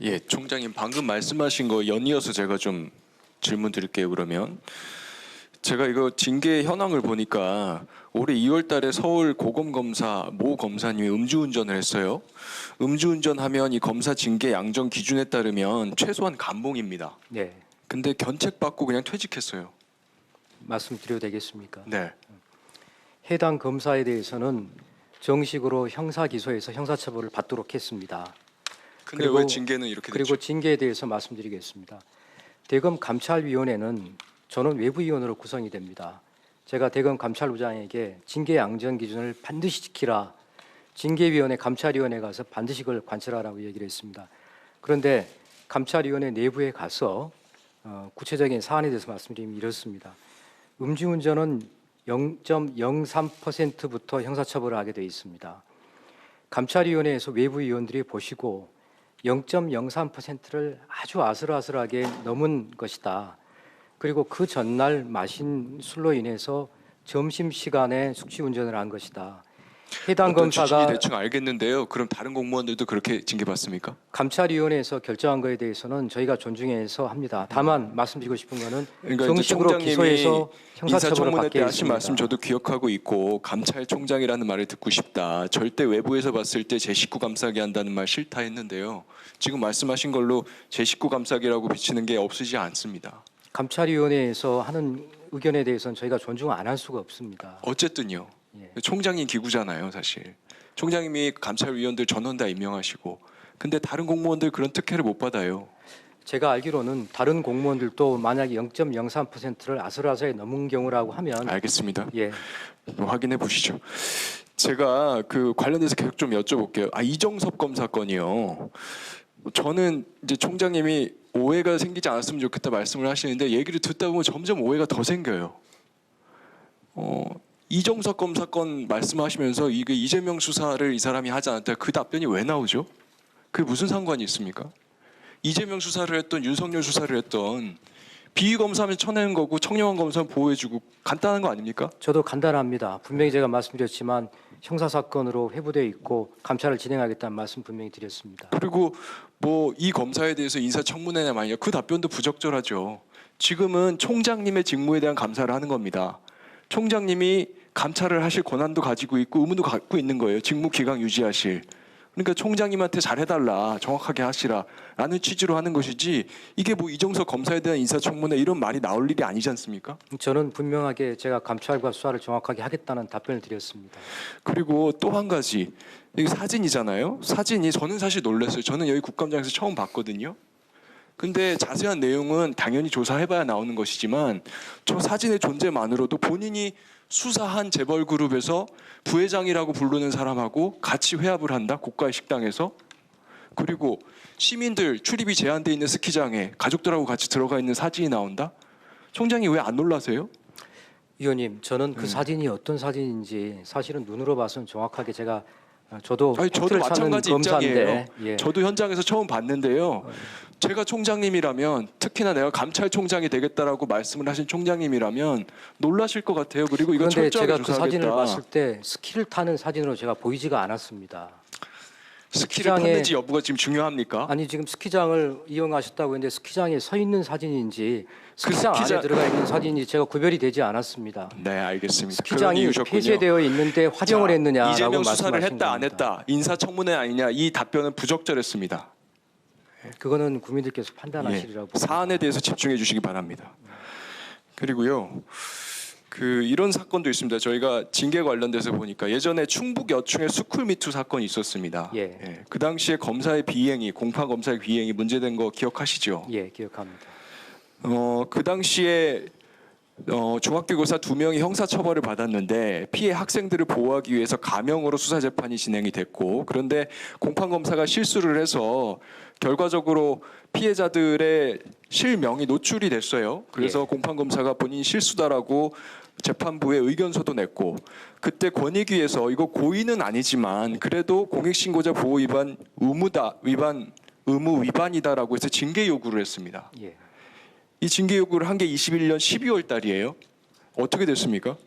예, 총장님 방금 말씀하신 거 연이어서 제가 좀 질문 드릴게요. 그러면 제가 이거 징계 현황을 보니까 올해 2월 달에 서울 고검 검사 모 검사님이 음주운전을 했어요. 음주운전하면 이 검사 징계 양정 기준에 따르면 최소한 감봉입니다. 네, 근데 견책받고 그냥 퇴직했어요. 말씀드려도 되겠습니까? 네. 해당 검사에 대해서는 정식으로 형사 기소해서 형사처벌을 받도록 했습니다. 근데 그리고- 왜 징계는 이렇게 그리고 됐죠? 징계에 대해서 말씀드리겠습니다. 대검 감찰위원회는 저는 외부위원으로 구성이 됩니다. 제가 대검 감찰부장에게 징계 양정 기준을 반드시 지키라. 징계위원회 감찰위원회 가서 반드시 그걸 관철하라고 얘기를 했습니다. 그런데 감찰위원회 내부에 가서 구체적인 사안에 대해서 말씀드리면 이렇습니다. 음주운전은 0.03%부터 형사처벌을 하게 되어 있습니다. 감찰위원회에서 외부위원들이 보시고 0.03%를 아주 아슬아슬하게 넘은 것이다. 그리고 그 전날 마신 술로 인해서 점심시간에 숙취운전을 한 것이다. 해당 어떤 취지인지 검사가 대충 알겠는데요. 그럼 다른 공무원들도 그렇게 징계받습니까? 감찰위원회에서 결정한 것에 대해서는 저희가 존중해서 합니다. 다만 말씀드리고 싶은 것은 그러니까 이제 정식으로 총장님이 기소해서 형사처벌을 인사청문회 받게 때 하신 했습니다. 말씀 저도 기억하고 있고 감찰총장이라는 말을 듣고 싶다. 절대 외부에서 봤을 때 제 식구 감싸게 한다는 말 싫다 했는데요. 지금 말씀하신 걸로 제 식구 감싸기라고 비치는 게 없으지 않습니다. 감찰위원회에서 하는 의견에 대해서는 저희가 존중 안 할 수가 없습니다. 어쨌든요. 예. 총장님 기구잖아요, 사실. 총장님이 감찰위원들 전원 다 임명하시고 근데 다른 공무원들 그런 특혜를 못 받아요. 제가 알기로는 다른 공무원들도 만약에 0.03%를 아슬아슬하게 넘은 경우라고 하면 알겠습니다. 예, 확인해 보시죠. 제가 그 관련돼서 계속 좀 여쭤볼게요. 이정섭 검사 건이요. 저는 이제 총장님이 오해가 생기지 않았으면 좋겠다 말씀을 하시는데 얘기를 듣다 보면 점점 오해가 더 생겨요. 이정섭 검사 건 말씀하시면서 이게 이재명 수사를 이 사람이 하지 않았다. 그 답변이 왜 나오죠? 그게 무슨 상관이 있습니까? 이재명 수사를 했던 윤석열 수사를 했던 비위 검사하면 쳐내는 거고 청렴한 검사는 보호해주고 간단한 거 아닙니까? 저도 간단합니다. 분명히 제가 말씀드렸지만 형사 사건으로 회부되어 있고 감찰을 진행하겠다는 말씀 분명히 드렸습니다. 그리고 뭐 이 검사에 대해서 인사청문회냐 마냐 그 답변도 부적절하죠. 지금은 총장님의 직무에 대한 감사를 하는 겁니다. 총장님이 감찰을 하실 권한도 가지고 있고 의무도 갖고 있는 거예요. 직무 기강 유지하실. 그러니까 총장님한테 잘해달라, 정확하게 하시라라는 취지로 하는 것이지 이게 뭐 이정석 검사에 대한 인사청문회 이런 말이 나올 일이 아니지 않습니까? 저는 분명하게 제가 감찰과 수사를 정확하게 하겠다는 답변을 드렸습니다. 그리고 또 한 가지 이게 사진이잖아요. 사진이 저는 사실 놀랐어요. 저는 여기 국감장에서 처음 봤거든요. 근데 자세한 내용은 당연히 조사해봐야 나오는 것이지만 저 사진의 존재만으로도 본인이 수사한 재벌 그룹에서 부회장이라고 부르는 사람하고 같이 회합을 한다. 고가의 식당에서. 그리고 시민들 출입이 제한돼 있는 스키장에 가족들하고 같이 들어가 있는 사진이 나온다. 총장이 왜 안 놀라세요? 위원님, 저는 그 사진이 어떤 사진인지 사실은 눈으로 봐서는 정확하게 제가 저도 저도 팩트를 찾는 마찬가지 검사인데 입장이에요. 예. 저도 현장에서 처음 봤는데요. 제가 총장님이라면 특히나 내가 감찰총장이 되겠다라고 말씀을 하신 총장님이라면 놀라실 것 같아요. 그리고 이거 그런데 철저하게 제가 그 사진을 조사하겠다. 봤을 때 스키를 타는 사진으로 제가 보이지가 않았습니다. 스키를 스키장에- 탔는지 여부가 지금 중요합니까? 아니 지금 스키장을 이용하셨다고 했는데 스키장에 서 있는 사진인지 스키장 안에 스키장- 들어가 있는 사진인지 제가 구별이 되지 않았습니다. 네, 알겠습니다. 그런 스키장이 이유셨군요. 폐쇄되어 있는데 활용을 자, 했느냐라고 이재명 수사를 말씀하신 했다 안 겁니다. 했다 인사청문회 아니냐 이 답변은 부적절했습니다. 그거는 국민들께서 판단하시리라고 봅니다. 사안에 대해서 집중해 주시기 바랍니다. 그리고요. 이런 사건도 있습니다. 저희가 징계 관련돼서 보니까 예전에 충북 여충의 스쿨미투 사건이 있었습니다. 예. 그 당시에 검사의 비행이 공파 검사의 비행이 문제된 거 기억하시죠? 예, 기억합니다. 그 당시에 중학교 교사 2명이 형사처벌을 받았는데 피해 학생들을 보호하기 위해서 가명으로 수사 재판이 진행이 됐고 그런데 공판 검사가 실수를 해서 결과적으로 피해자들의 실명이 노출이 됐어요. 그래서 예. 공판 검사가 본인 실수다라고 재판부에 의견서도 냈고 그때 권익위에서 이거 고의는 아니지만 그래도 공익신고자 보호 위반 의무 위반이다라고 해서 징계 요구를 했습니다. 예. 이 징계 요구를 한 게 21년 12월 달이에요. 어떻게 됐습니까?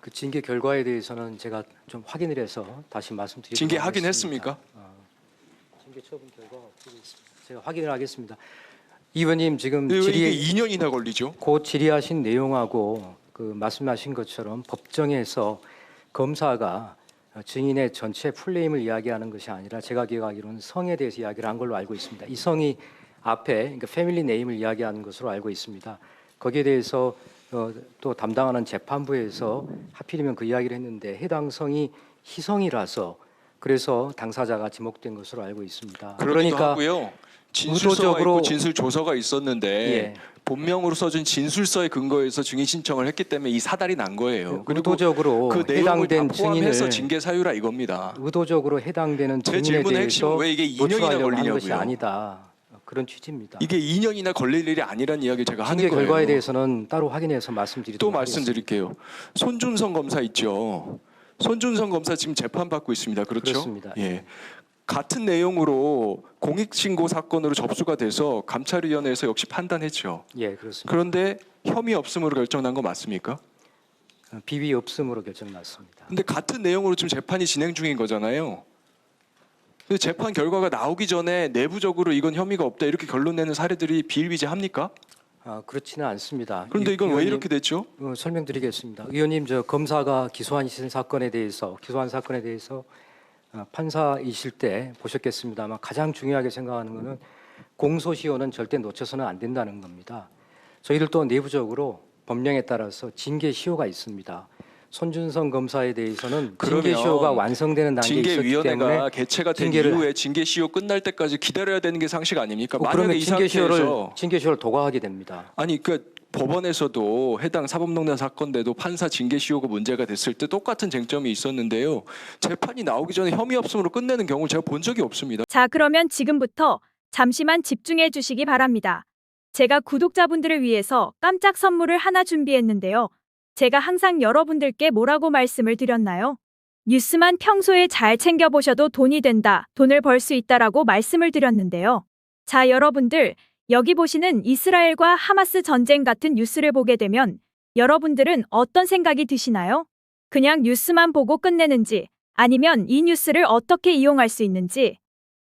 그 징계 결과에 대해서는 제가 좀 확인을 해서 다시 말씀드리도록 징계 하긴 하겠습니다. 했습니까? 징계 처분 결과가 어떻게 있습니다. 제가 확인을 하겠습니다. 이 의원님 지금 왜 이게 질의 2년이나 걸리죠? 곧 질의하신 내용하고 그 말씀하신 것처럼 법정에서 검사가 증인의 전체 풀네임을 이야기하는 것이 아니라 제가 기억하기로는 성에 대해서 이야기를 한 걸로 알고 있습니다. 이 성이 앞에 그러니까 패밀리 네임을 이야기하는 것으로 알고 있습니다. 거기에 대해서 또 담당하는 재판부에서 하필이면 그 이야기를 했는데 해당 성이 희성이라서 그래서 당사자가 지목된 것으로 알고 있습니다. 그러기도 하고요. 진술서가 의도적으로- 있고 진술 조서가 있었는데 예. 본명으로 써준 진술서에 근거해서 증인 신청을 했기 때문에 이 사달이 난 거예요. 그리고 의도적으로 그 내용을 다 해당된 포함해서 증인을 징계 사유라 이겁니다. 의도적으로 해당되는 제 증인에 질문의 대해서 핵심은 왜 이게 2년이나 노출하려고 하는 것이 걸리냐고요. 아니다. 그런 취지입니다. 이게 2년이나 걸릴 일이 아니라는 이야기를 제가 하는 징계 거예요. 결과에 대해서는 따로 확인해서 말씀드리도록 또 하겠습니다. 말씀드릴게요. 손준성 검사 있죠. 손준성 검사 지금 재판 받고 있습니다. 그렇죠? 그렇습니다. 예. 같은 내용으로 공익신고 사건으로 접수가 돼서 감찰위원회에서 역시 판단했죠. 예, 그렇습니다. 그런데 혐의 없음으로 결정난 거 맞습니까? 비위 없음으로 결정났습니다. 근데 같은 내용으로 지금 재판이 진행 중인 거잖아요. 근데 재판 결과가 나오기 전에 내부적으로 이건 혐의가 없다 이렇게 결론 내는 사례들이 비일비재합니까? 그렇지는 않습니다. 그런데 이건 왜 의원님, 이렇게 됐죠? 설명드리겠습니다. 의원님, 저 검사가 기소한 사건에 대해서 판사이실 때 보셨겠습니다만 가장 중요하게 생각하는 것은 공소시효는 절대 놓쳐서는 안 된다는 겁니다. 저희들 또 내부적으로 법령에 따라서 징계시효가 있습니다. 손준성 검사에 대해서는 그러면 징계시효가 완성되는 단계에 있었기 징계위원회가 때문에 개최가 된 징계를- 이후에 징계시효 끝날 때까지 기다려야 되는 게 상식 아닙니까? 그러면 만약에 이 상태에서 징계시효를 도과하게 됩니다. 아니 그 법원에서도 해당 사법농단 사건대도 판사 징계시효가 문제가 됐을 때 똑같은 쟁점이 있었는데요. 재판이 나오기 전에 혐의 없음으로 끝내는 경우를 제가 본 적이 없습니다. 자, 그러면 지금부터 잠시만 집중해 주시기 바랍니다. 제가 구독자분들을 위해서 깜짝 선물을 하나 준비했는데요. 제가 항상 여러분들께 뭐라고 말씀을 드렸나요? 뉴스만 평소에 잘 챙겨보셔도 돈이 된다, 돈을 벌 수 있다라고 말씀을 드렸는데요. 자, 여러분들, 여기 보시는 이스라엘과 하마스 전쟁 같은 뉴스를 보게 되면 여러분들은 어떤 생각이 드시나요? 그냥 뉴스만 보고 끝내는지 아니면 이 뉴스를 어떻게 이용할 수 있는지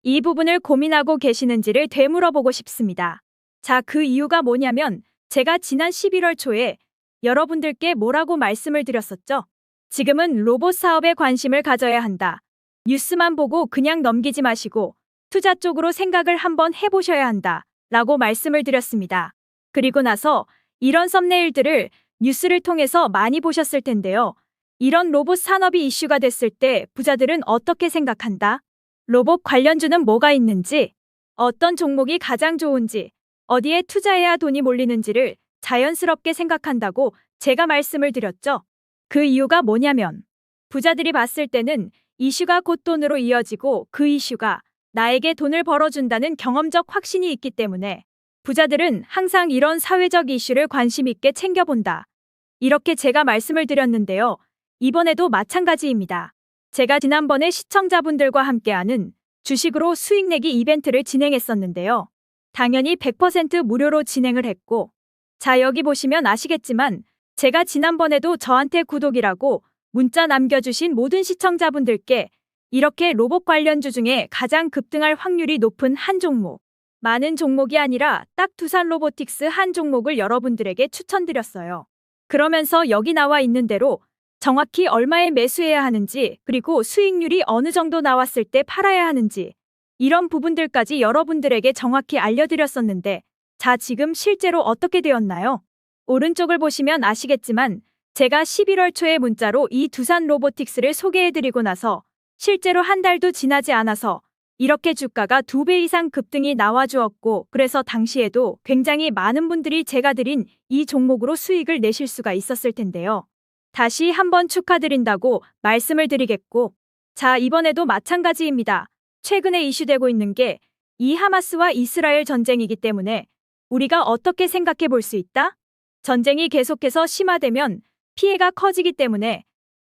이 부분을 고민하고 계시는지를 되물어보고 싶습니다. 자, 그 이유가 뭐냐면 제가 지난 11월 초에 여러분들께 뭐라고 말씀을 드렸었죠? 지금은 로봇 사업에 관심을 가져야 한다. 뉴스만 보고 그냥 넘기지 마시고 투자 쪽으로 생각을 한번 해보셔야 한다. 라고 말씀을 드렸습니다. 그리고 나서 이런 썸네일들을 뉴스를 통해서 많이 보셨을 텐데요. 이런 로봇 산업이 이슈가 됐을 때 부자들은 어떻게 생각한다? 로봇 관련주는 뭐가 있는지, 어떤 종목이 가장 좋은지, 어디에 투자해야 돈이 몰리는지를 자연스럽게 생각한다고 제가 말씀을 드렸죠. 그 이유가 뭐냐면 부자들이 봤을 때는 이슈가 곧 돈으로 이어지고 그 이슈가 나에게 돈을 벌어준다는 경험적 확신이 있기 때문에 부자들은 항상 이런 사회적 이슈를 관심 있게 챙겨본다. 이렇게 제가 말씀을 드렸는데요. 이번에도 마찬가지입니다. 제가 지난번에 시청자분들과 함께하는 주식으로 수익 내기 이벤트를 진행했었는데요. 당연히 100% 무료로 진행을 했고, 자, 여기 보시면 아시겠지만 제가 지난번에도 저한테 구독이라고 문자 남겨주신 모든 시청자분들께 이렇게 로봇 관련주 중에 가장 급등할 확률이 높은 한 종목, 많은 종목이 아니라 딱 두산 로보틱스 한 종목을 여러분들에게 추천드렸어요. 그러면서 여기 나와 있는 대로 정확히 얼마에 매수해야 하는지, 그리고 수익률이 어느 정도 나왔을 때 팔아야 하는지, 이런 부분들까지 여러분들에게 정확히 알려드렸었는데, 자, 지금 실제로 어떻게 되었나요? 오른쪽을 보시면 아시겠지만 제가 11월 초에 문자로 이 두산 로보틱스를 소개해드리고 나서 실제로 한 달도 지나지 않아서 이렇게 주가가 2배 이상 급등이 나와주었고, 그래서 당시에도 굉장히 많은 분들이 제가 드린 이 종목으로 수익을 내실 수가 있었을 텐데요. 다시 한번 축하드린다고 말씀을 드리겠고, 자, 이번에도 마찬가지입니다. 최근에 이슈되고 있는 게 이 하마스와 이스라엘 전쟁이기 때문에 우리가 어떻게 생각해 볼 수 있다? 전쟁이 계속해서 심화되면 피해가 커지기 때문에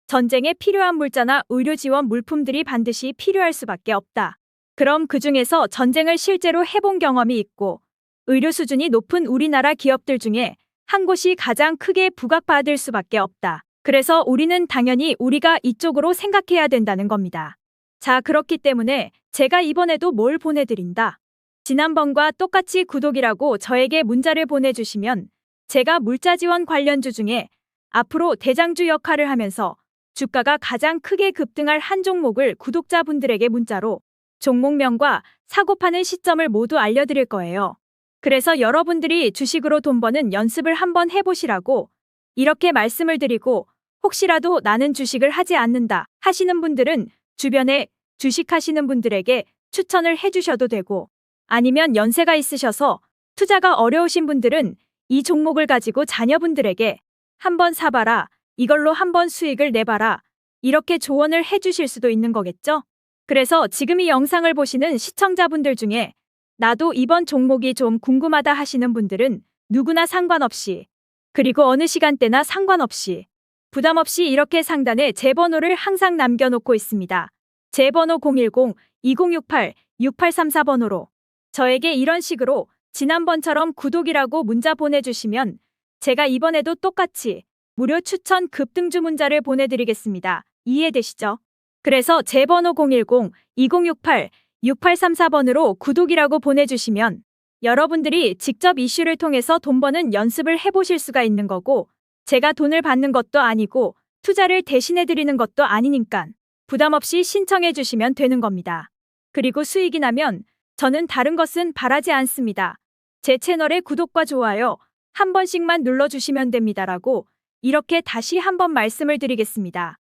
전쟁에 필요한 물자나 의료 지원 물품들이 반드시 필요할 수밖에 없다. 그럼 그중에서 전쟁을 실제로 해본 경험이 있고 의료 수준이 높은 우리나라 기업들 중에 한 곳이 가장 크게 부각받을 수밖에 없다. 그래서 우리는 당연히 우리가 이쪽으로 생각해야 된다는 겁니다. 자, 그렇기 때문에 제가 이번에도 뭘 보내드린다. 지난번과 똑같이 구독이라고 저에게 문자를 보내주시면 제가 물자 지원 관련주 중에 앞으로 대장주 역할을 하면서 주가가 가장 크게 급등할 한 종목을 구독자분들에게 문자로 종목명과 사고 파는 시점을 모두 알려드릴 거예요. 그래서 여러분들이 주식으로 돈 버는 연습을 한번 해보시라고 이렇게 말씀을 드리고, 혹시라도 나는 주식을 하지 않는다 하시는 분들은 주변에 주식하시는 분들에게 추천을 해주셔도 되고, 아니면 연세가 있으셔서 투자가 어려우신 분들은 이 종목을 가지고 자녀분들에게 한번 사봐라, 이걸로 한번 수익을 내봐라, 이렇게 조언을 해주실 수도 있는 거겠죠? 그래서 지금 이 영상을 보시는 시청자분들 중에 나도 이번 종목이 좀 궁금하다 하시는 분들은 누구나 상관없이, 그리고 어느 시간대나 상관없이 부담 없이 이렇게 상단에 제 번호를 항상 남겨놓고 있습니다. 제 번호 010-2068-6834번호로 저에게 이런 식으로 지난번처럼 구독이라고 문자 보내주시면 제가 이번에도 똑같이 무료 추천 급등주 문자를 보내드리겠습니다. 이해되시죠? 그래서 제 번호 010-2068-6834번으로 구독이라고 보내주시면 여러분들이 직접 이슈를 통해서 돈 버는 연습을 해보실 수가 있는 거고, 제가 돈을 받는 것도 아니고 투자를 대신해드리는 것도 아니니까 부담 없이 신청해 주시면 되는 겁니다. 그리고 수익이 나면 저는 다른 것은 바라지 않습니다. 제 채널의 구독과 좋아요 한 번씩만 눌러주시면 됩니다라고 이렇게 다시 한번 말씀을 드리겠습니다.